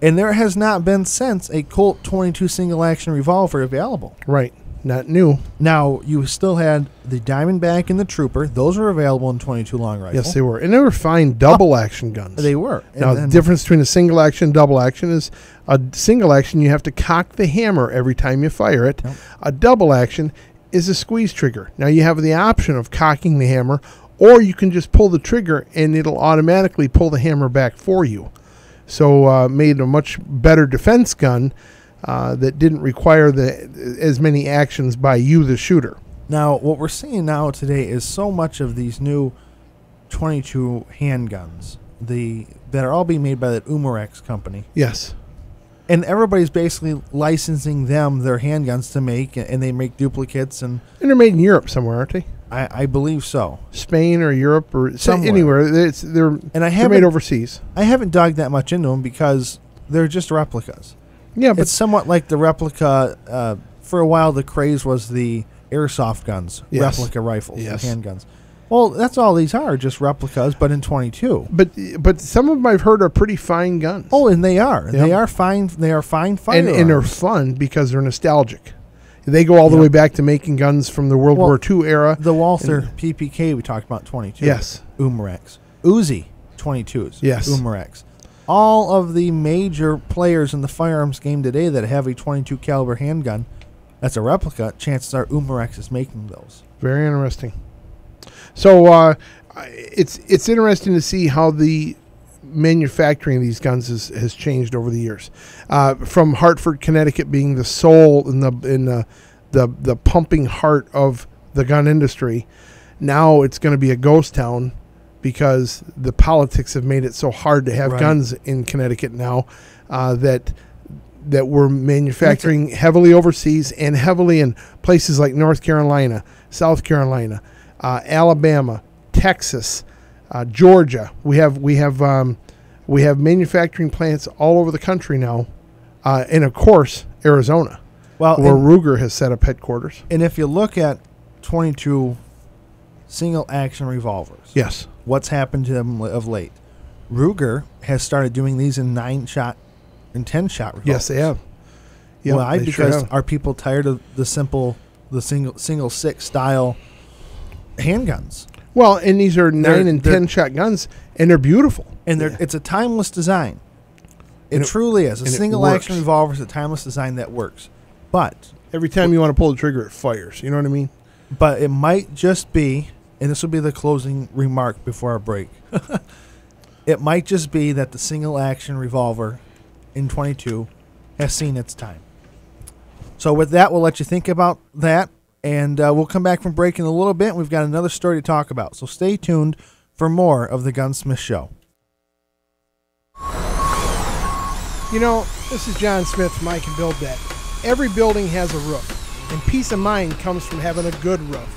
and there has not been since a Colt 22 single-action revolver available. Right. Not new. Now, you still had the Diamondback and the Trooper. Those were available in 22 long rifle. Yes, they were. And they were fine double-action guns. They were. Now, the difference between a single-action and double-action is a single-action, you have to cock the hammer every time you fire it. Yep. A double-action is a squeeze trigger. Now, you have the option of cocking the hammer, or you can just pull the trigger, and it'll automatically pull the hammer back for you. So, made a much better defense gun that didn't require as many actions by you, the shooter. Now, what we're seeing now today is so much of these new 22 handguns that are all being made by that Umarex company. Yes. And everybody's basically licensing them their handguns to make, and they make duplicates. And they're made in Europe somewhere, aren't they? I believe so. Spain or Europe or somewhere. Anywhere. They're made overseas. I haven't dug that much into them because they're just replicas. Yeah, but it's somewhat like the replica. For a while, the craze was the airsoft guns, replica rifles, and handguns. Well, that's all these are, just replicas, but in 22. But some of them I've heard are pretty fine guns. Oh, and they are. Yep. They are fine. They are fine firearms. And they're fun because they're nostalgic. They go all the way back to making guns from the World War II era. The Walther PPK we talked about, 22. Yes. Umarex. Uzi, 22s. Yes. Umarex. All of the major players in the firearms game today that have a 22 caliber handgun that's a replica, chances are Umarex is making those. Very interesting. So it's interesting to see how the manufacturing of these guns has changed over the years. From Hartford, Connecticut being the soul and the pumping heart of the gun industry, now it's going to be a ghost town, because the politics have made it so hard to have guns in Connecticut now, that we're manufacturing heavily overseas and heavily in places like North Carolina, South Carolina, Alabama, Texas, Georgia. We have manufacturing plants all over the country now, and of course Arizona, where Ruger has set up headquarters. And if you look at 22 single action revolvers, yes, what's happened to them of late? Ruger has started doing these in 9-shot and 10-shot revolvers. Yes, they have. Yep, why? Because are people tired of the single 6 style handguns? Well, and these are 9 and 10-shot guns, and they're beautiful. And it's a timeless design. It truly is. A single action revolver is a timeless design that works. But every time you want to pull the trigger, it fires. You know what I mean? But it might just be, and this will be the closing remark before our break, it might just be that the single action revolver in 22 has seen its time. So with that, we'll let you think about that, and we'll come back from break in a little bit. We've got another story to talk about, so stay tuned for more of the Gunsmith Show. You know, this is John Smith from I Can Build That. Every building has a roof, and peace of mind comes from having a good roof.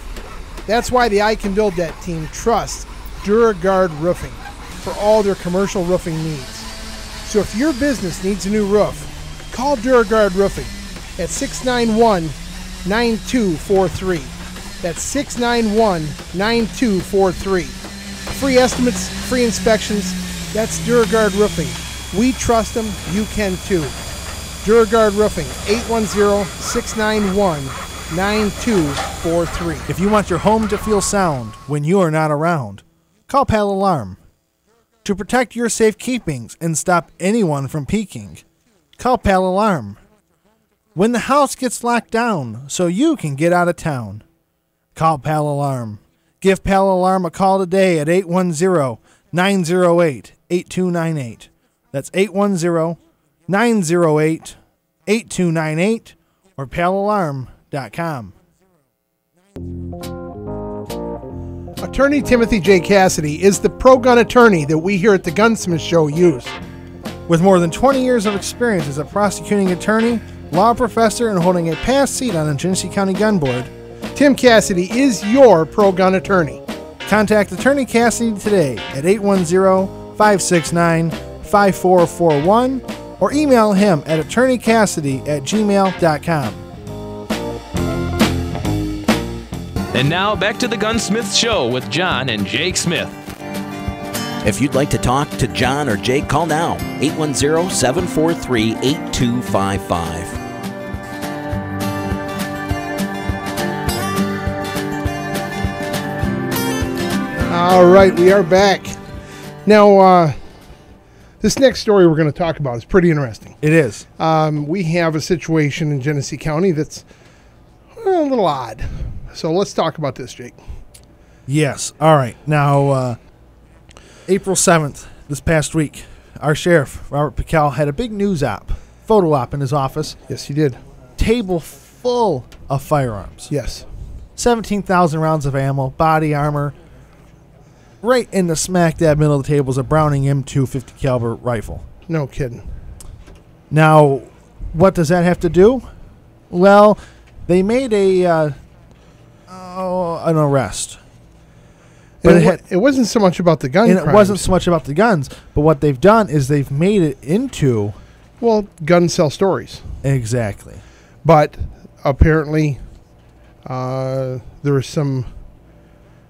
That's why the I Can Build That team trusts DuraGuard Roofing for all their commercial roofing needs. So if your business needs a new roof, call DuraGuard Roofing at 691-9243. That's 691-9243. Free estimates, free inspections. That's DuraGuard Roofing. We trust them. You can too. DuraGuard Roofing, 810-691-9243. If you want your home to feel sound when you are not around, call Pal Alarm. To protect your safekeepings and stop anyone from peeking, call Pal Alarm. When the house gets locked down so you can get out of town, call Pal Alarm. Give Pal Alarm a call today at 810-908-8298. That's 810-908-8298 or palalarm.com. Attorney Timothy J. Cascady is the pro-gun attorney that we here at the Gunsmith Show use. With more than 20 years of experience as a prosecuting attorney, law professor, and holding a past seat on the Genesee County Gun Board, Tim Cascady is your pro-gun attorney. contact Attorney Cascady today at 810-569-5441 or email him at attorneycassidy@gmail.com. And now back to the Gunsmith Show with John and Jake Smith. If you'd like to talk to John or Jake, call now, 810-743-8255. All right, we are back. Now, this next story we're going to talk about is pretty interesting. It is. We have a situation in Genesee County that's a little odd. So let's talk about this, Jake. Yes. All right. Now, April 7th, this past week, our sheriff, Robert Piquel, had a big news photo op in his office. Yes, he did. Table full of firearms. Yes. 17,000 rounds of ammo, body armor. Right in the smack dab middle of the table is a Browning M2 50 caliber rifle. No kidding. Now, what does that have to do? Well, they made an arrest. But it wasn't so much about the gun And crimes. it wasn't so much about the guns, but what they've done is they've made it into... Well, guns sell stories. Exactly. But apparently there was some...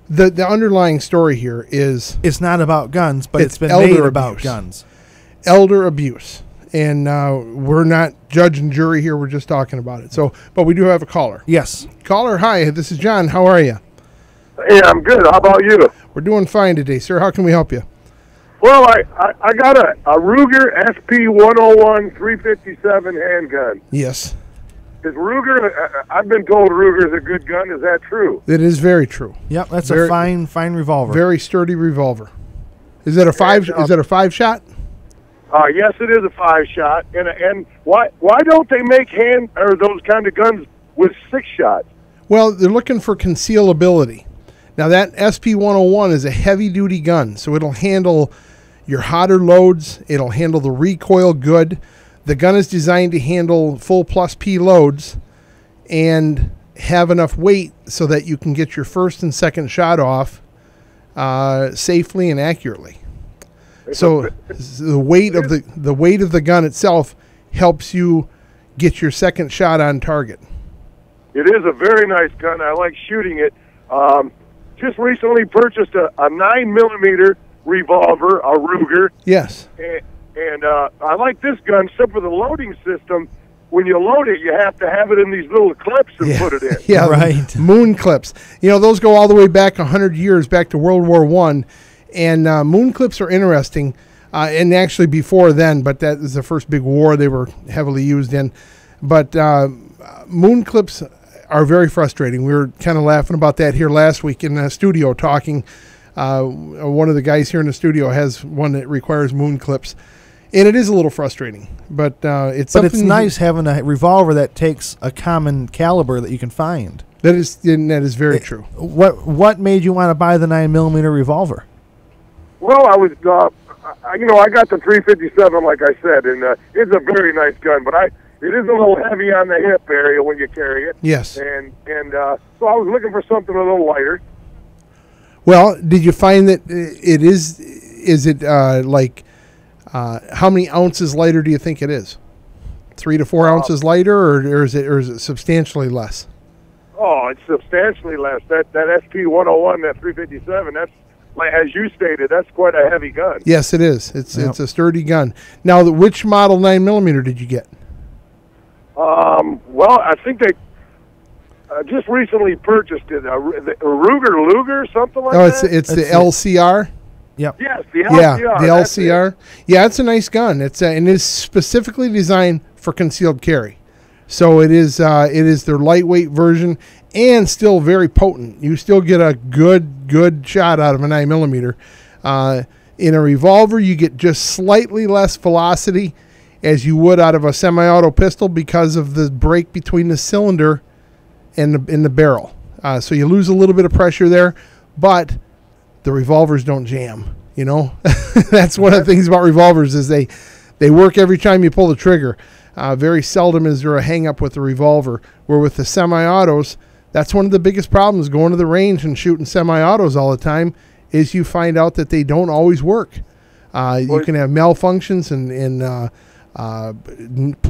The underlying story here is... It's not about guns, but it's been elder made abuse. about guns. Elder abuse. And we're not judge and jury here. We're just talking about it. So, but we do have a caller. Yes. Caller, hi. This is John. How are you? Hey, I'm good. How about you? We're doing fine today, sir. How can we help you? Well, I got a Ruger SP 101 357 handgun. Yes. Is Ruger? I've been told Ruger's a good gun. Is that true? It is very true. Yep, that's a fine revolver. Very sturdy revolver. Is that a five? Is that a 5-shot? Yes, it is a 5-shot. And why don't they make those kind of guns with 6 shots? Well, they're looking for concealability. Now that SP 101 is a heavy-duty gun, so it'll handle your hotter loads. It'll handle the recoil good. The gun is designed to handle full plus P loads and have enough weight so that you can get your first and second shot off safely and accurately. So the weight of the gun itself helps you get your second shot on target. It is a very nice gun. I like shooting it. Just recently purchased a 9mm revolver, a Ruger. Yes. And I like this gun, except for the loading system. When you load it, you have to have it in these little clips and put it in. Yeah, right. Moon clips. You know, those go all the way back 100 years, back to World War I. And moon clips are interesting, and actually before then, but that is the first big war they were heavily used in. But moon clips are very frustrating. We were kind of laughing about that here last week in the studio talking. One of the guys here in the studio has one that requires moon clips. And it is a little frustrating, but it's nice having a revolver that takes a common caliber that you can find. That is very true. What made you want to buy the 9mm revolver? Well, I was, I got the 357, like I said, and it's a very nice gun, but it is a little heavy on the hip area when you carry it. Yes. And so I was looking for something a little lighter. Well, did you find that it is? Is it how many ounces lighter do you think it is? 3 to 4 ounces lighter, or is it substantially less? Oh, it's substantially less. That SP 101, that 357, that's, like, as you stated, that's quite a heavy gun. Yes, it is. It's a sturdy gun. Now, which model 9mm did you get? Well, I think they just recently purchased it. The Ruger Luger, something like that. Oh, it's the LCR. Yep. Yes, the LCR. Yeah, the LCR. Yeah, it's a nice gun. And it's specifically designed for concealed carry. So it is their lightweight version and still very potent. You still get a good shot out of a 9mm. In a revolver, you get just slightly less velocity as you would out of a semi-auto pistol because of the break between the cylinder and the barrel. So you lose a little bit of pressure there, but the revolvers don't jam. You know, that's one of the things about revolvers is they work every time you pull the trigger. Very seldom is there a hang-up with the revolver, where with the semi-autos, that's one of the biggest problems going to the range and shooting semi-autos all the time is you find out that they don't always work. You can have malfunctions and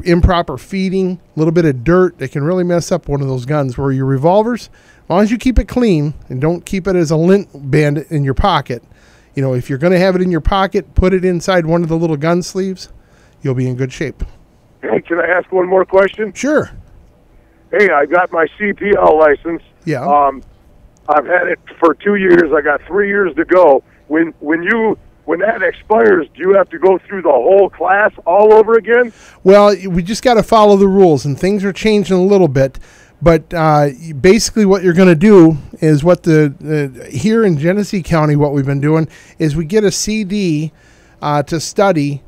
improper feeding, a little bit of dirt that can really mess up one of those guns, where your revolvers, as long as you keep it clean and don't keep it as a lint bandit in your pocket, you know, if you're going to have it in your pocket, put it inside one of the little gun sleeves, you'll be in good shape. Hey, can I ask one more question? Sure. Hey, I got my CPL license. Yeah. I've had it for 2 years. I got 3 years to go. When that expires, do you have to go through the whole class all over again? Well, we just got to follow the rules, and things are changing a little bit. But basically what you're going to do is what here in Genesee County, what we've been doing is we get a CD to study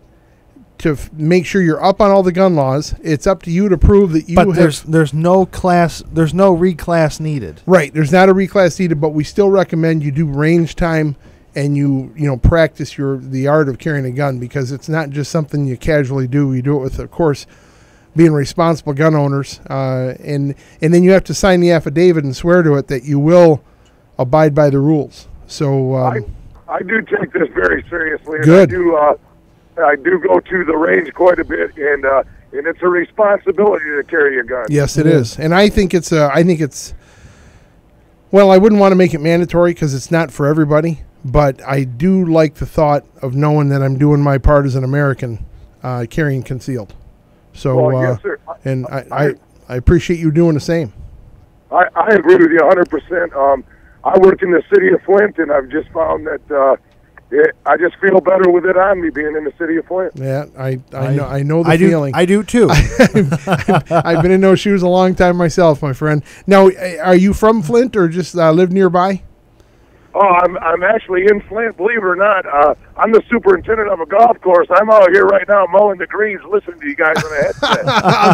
to make sure you're up on all the gun laws. It's up to you to prove that you But there's no reclass needed. Right, there's not a reclass needed, but we still recommend you do range time and you practice the art of carrying a gun, because it's not just something you casually do. You do it with, of course, being responsible gun owners, and then you have to sign the affidavit and swear to it that you will abide by the rules. So I do take this very seriously. And good. I do go to the range quite a bit, and it's a responsibility to carry a gun. Yes, it is, and I think it's well, I wouldn't want to make it mandatory because it's not for everybody, but I do like the thought of knowing that I'm doing my part as an American, carrying concealed. So, yes, sir. And I appreciate you doing the same. I agree with you 100%. I work in the city of Flint, and I've just found that I just feel better with it on me being in the city of Flint. Yeah, I know the feeling. I do too. I've been in those shoes a long time myself, my friend. Now, are you from Flint or just live nearby? Oh, I'm actually in Flint, believe it or not. I'm the superintendent of a golf course. I'm out here right now mowing the greens, listening to you guys on a headset.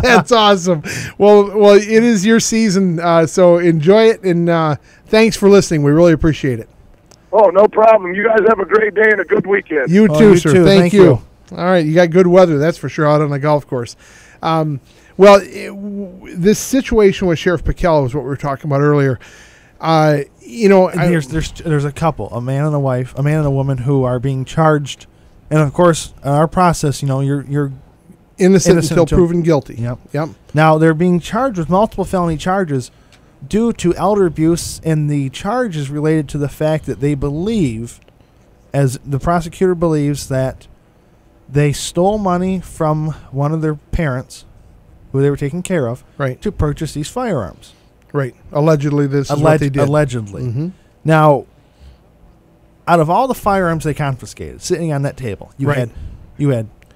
That's awesome. Well, it is your season, so enjoy it, and thanks for listening. We really appreciate it. Oh, no problem. You guys have a great day and a good weekend. You too, you sir. too. Thank you. All right, you got good weather, that's for sure, out on the golf course. This situation with Sheriff Pickell was what we were talking about earlier. There's a couple, a man and a wife, a man and a woman who are being charged, and of course, in our process, you're innocent until proven guilty. Yep. Now they're being charged with multiple felony charges due to elder abuse, and the charge is related to the fact that they believe, as the prosecutor believes, that they stole money from one of their parents, who they were taking care of, right, to purchase these firearms. Right. Allegedly, this is what they did. Allegedly. Mm-hmm. Now, out of all the firearms they confiscated, sitting on that table, you had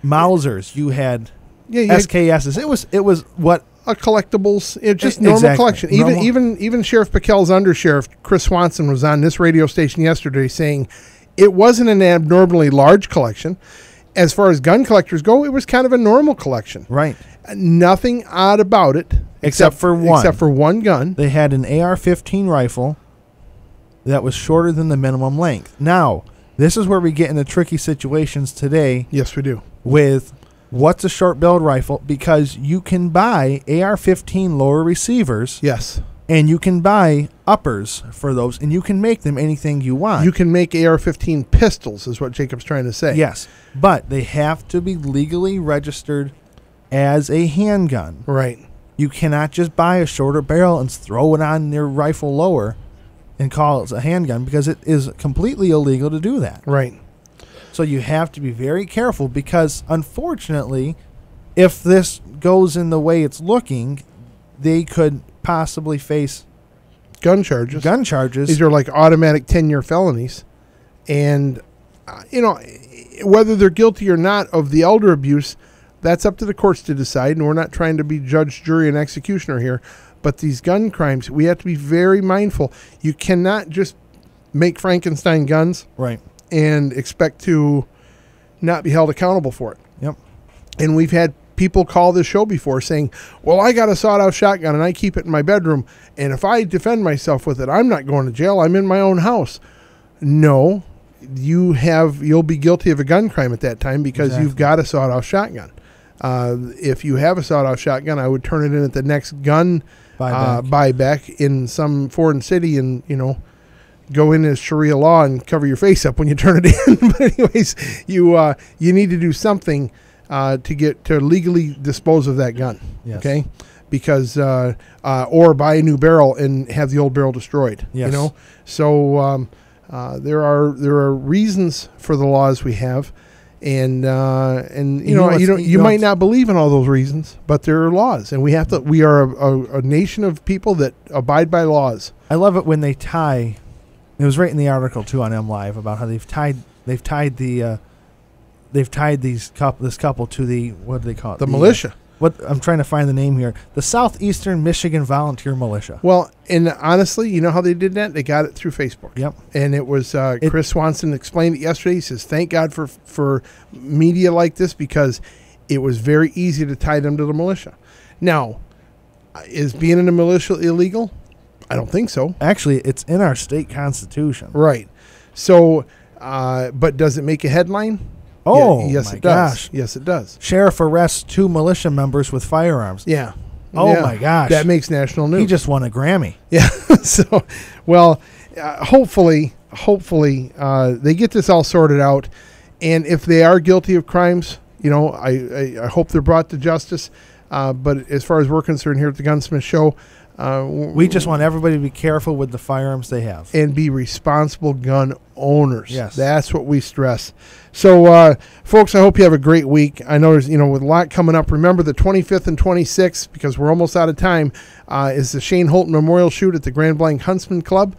Mausers, you had SKSs. It was what a collectibles. It's just normal collection. Even Sheriff Pickell's undersheriff Chris Swanson was on this radio station yesterday saying it wasn't an abnormally large collection. As far as gun collectors go, it was kind of a normal collection. Right. Nothing odd about it. Except for one gun. They had an AR-15 rifle that was shorter than the minimum length. Now, this is where we get into tricky situations today. Yes, we do. With what's a short-barreled rifle, because you can buy AR-15 lower receivers. Yes. And you can buy uppers for those, and you can make them anything you want. You can make AR-15 pistols, is what Jacob's trying to say. Yes, but they have to be legally registered as a handgun. Right. You cannot just buy a shorter barrel and throw it on your rifle lower and call it a handgun, because it is completely illegal to do that. Right. So you have to be very careful, because unfortunately, if this goes in the way it's looking, they could possibly face gun charges. These are like automatic 10-year felonies. And, whether they're guilty or not of the elder abuse, that's up to the courts to decide, and we're not trying to be judge, jury, and executioner here. But these gun crimes, we have to be very mindful. You cannot just make Frankenstein guns Right. and expect to not be held accountable for it. Yep. And we've had people call this show before saying, well, I got a sawed-off shotgun and I keep it in my bedroom, and if I defend myself with it, I'm not going to jail. I'm in my own house. No, you'll be guilty of a gun crime at that time because Exactly. you've got a sawed-off shotgun. If you have a sawed-off shotgun, I would turn it in at the next gun buyback in some foreign city, and go in as Sharia law and cover your face up when you turn it in. But anyways, you need to do something to legally dispose of that gun. Yes. Okay, because or buy a new barrel and have the old barrel destroyed. Yes. So there are reasons for the laws we have. And you might not believe in all those reasons, but there are laws, and we are a nation of people that abide by laws. I love it when they tie. It was right in the article too on MLive about how they've tied this couple to the, what do they call it? The militia. I'm trying to find the name here. The Southeastern Michigan Volunteer Militia. Well, and honestly, you know how they did that? They got it through Facebook. Yep. And it was Chris Swanson explained it yesterday. He says, thank God for media like this, because it was very easy to tie them to the militia. Now, is being in a militia illegal? I don't think so. Actually, it's in our state constitution. Right. So, but does it make a headline? Oh, yes, my it does. gosh. Yes, it does. Sheriff arrests 2 militia members with firearms. Yeah. Oh, Yeah. my gosh. That makes national news. He just won a Grammy. Yeah. So, well, hopefully, they get this all sorted out. And if they are guilty of crimes, I hope they're brought to justice. But as far as we're concerned here at the Gunsmith Show, we just want everybody to be careful with the firearms they have. and be responsible gun owners. Yes. That's what we stress. So, folks, I hope you have a great week. I know there's, with a lot coming up. Remember the 25th and 26th, because we're almost out of time, is the Shane Holton Memorial Shoot at the Grand Blanc Huntsman Club.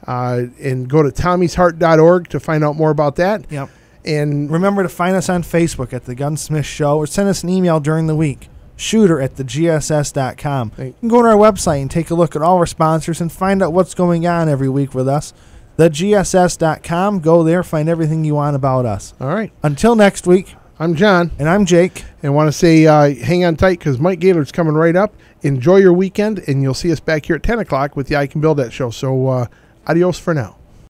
And go to tommysheart.org to find out more about that. Yep. And Remember to find us on Facebook at The Gunsmith Show, or send us an email during the week, shooter@thegss.com. You can go to our website and take a look at all our sponsors and find out what's going on every week with us. thegss.com. Go there, find everything you want about us. all right, Until next week, I'm John, and I'm Jake. and want to say hang on tight, because Mike Gaylord's coming right up. Enjoy your weekend, and you'll see us back here at 10 o'clock with the I Can Build That show. So adios for now.